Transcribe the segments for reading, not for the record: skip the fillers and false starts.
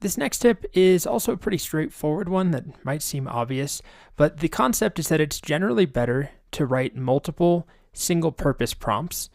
This next tip is also a pretty straightforward one that might seem obvious, but the concept is that it's generally better to write multiple single-purpose prompts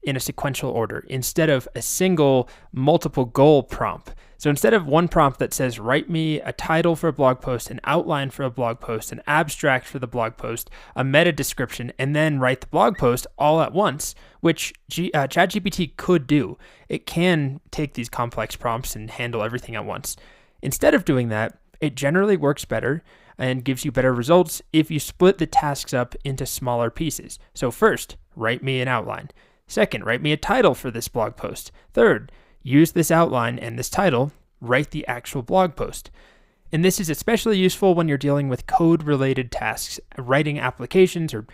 in a sequential order instead of a single multiple goal prompt. So instead of one prompt that says, write me a title for a blog post, an outline for a blog post, an abstract for the blog post, a meta description, and then write the blog post all at once, which ChatGPT could do. It can take these complex prompts and handle everything at once. Instead of doing that, it generally works better and gives you better results if you split the tasks up into smaller pieces. So first, write me an outline. Second, write me a title for this blog post. Third, use this outline and this title, write the actual blog post. And this is especially useful when you're dealing with code-related tasks, writing applications, or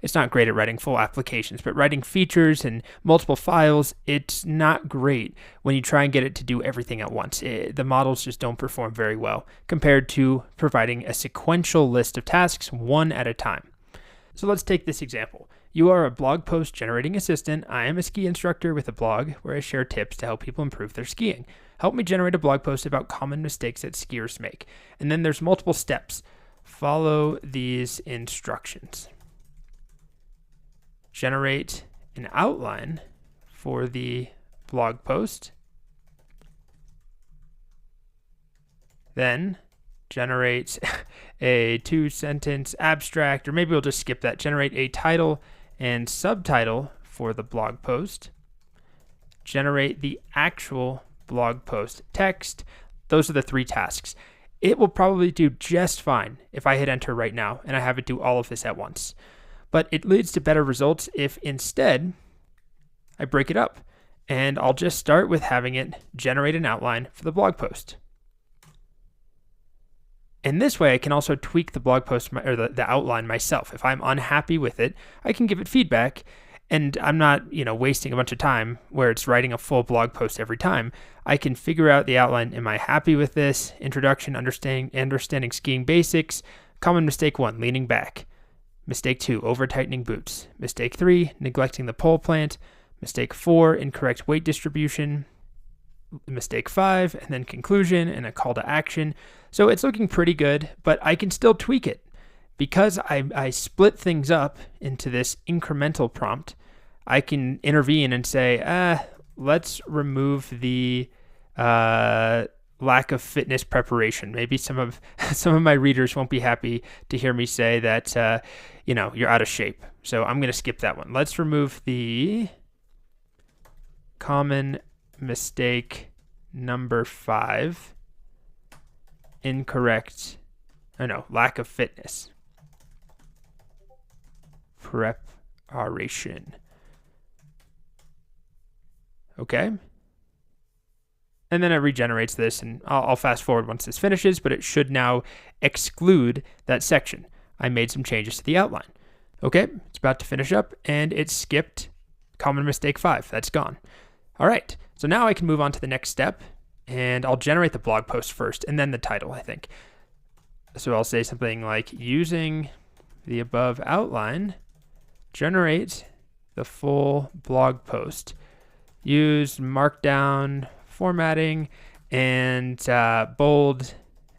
it's not great at writing full applications, but writing features and multiple files, it's not great when you try and get it to do everything at once. The models just don't perform very well compared to providing a sequential list of tasks one at a time. So let's take this example. You are a blog post generating assistant. I am a ski instructor with a blog where I share tips to help people improve their skiing. Help me generate a blog post about common mistakes that skiers make. And then there's multiple steps. Follow these instructions. Generate an outline for the blog post. Then generate a 2-sentence abstract, or maybe we'll just skip that. Generate a title and subtitle for the blog post. Generate the actual blog post text. Those are the 3 tasks. It will probably do just fine if I hit enter right now and I have it do all of this at once. But it leads to better results if instead I break it up, and I'll just start with having it generate an outline for the blog post. And this way I can also tweak the blog post or the outline myself. If I'm unhappy with it, I can give it feedback, and I'm not, wasting a bunch of time where it's writing a full blog post every time. I can figure out the outline. Am I happy with this? Introduction, understanding skiing basics. Common mistake 1, leaning back. Mistake 2, over-tightening boots. Mistake 3, neglecting the pole plant. Mistake 4, incorrect weight distribution. Mistake 5, and then conclusion and a call to action. So it's looking pretty good, but I can still tweak it. Because I split things up into this incremental prompt, I can intervene and say, let's remove the lack of fitness preparation. Maybe some of my readers won't be happy to hear me say that, you're out of shape. So I'm going to skip that one. Let's remove the common mistake number 5, lack of fitness preparation. Okay. And then it regenerates this, and I'll fast forward once this finishes, but it should now exclude that section. I made some changes to the outline. Okay, it's about to finish up, and it skipped common mistake 5. That's gone. All right, so now I can move on to the next step, and I'll generate the blog post first, and then the title, I think. So I'll say something like, using the above outline, generate the full blog post. Use markdown formatting and bold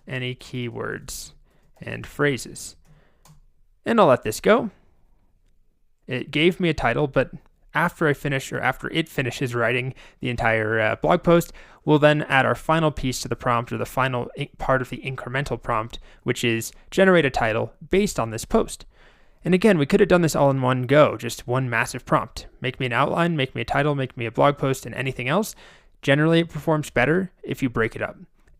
any keywords and phrases. And I'll let this go. It gave me a title, but after it finishes writing the entire blog post, we'll then add our final piece to the prompt, or the final part of the incremental prompt, which is generate a title based on this post. And again, we could have done this all in one go, just one massive prompt. Make me an outline, make me a title, make me a blog post, and anything else. Generally, it performs better if you break it up.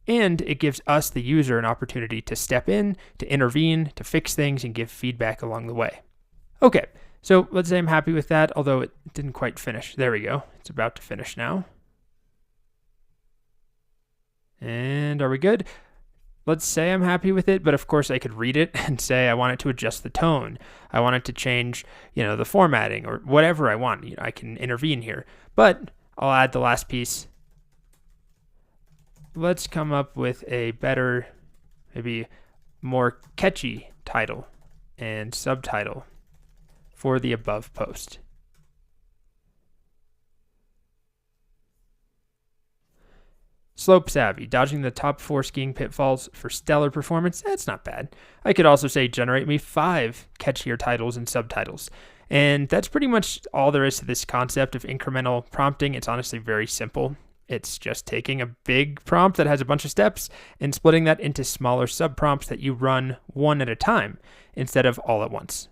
And it gives us, the user, an opportunity to step in, to intervene, to fix things, and give feedback along the way. Okay, so let's say I'm happy with that, although it didn't quite finish. There we go. It's about to finish now. And are we good? Let's say I'm happy with it, but of course I could read it and say I want it to adjust the tone. I want it to change, the formatting, or whatever I want. I can intervene here, but I'll add the last piece. Let's come up with a better, maybe more catchy title and subtitle for the above post. Slope savvy, dodging the top 4 skiing pitfalls for stellar performance, that's not bad. I could also say generate me 5 catchier titles and subtitles. And that's pretty much all there is to this concept of incremental prompting. It's honestly very simple. It's just taking a big prompt that has a bunch of steps and splitting that into smaller subprompts that you run one at a time instead of all at once.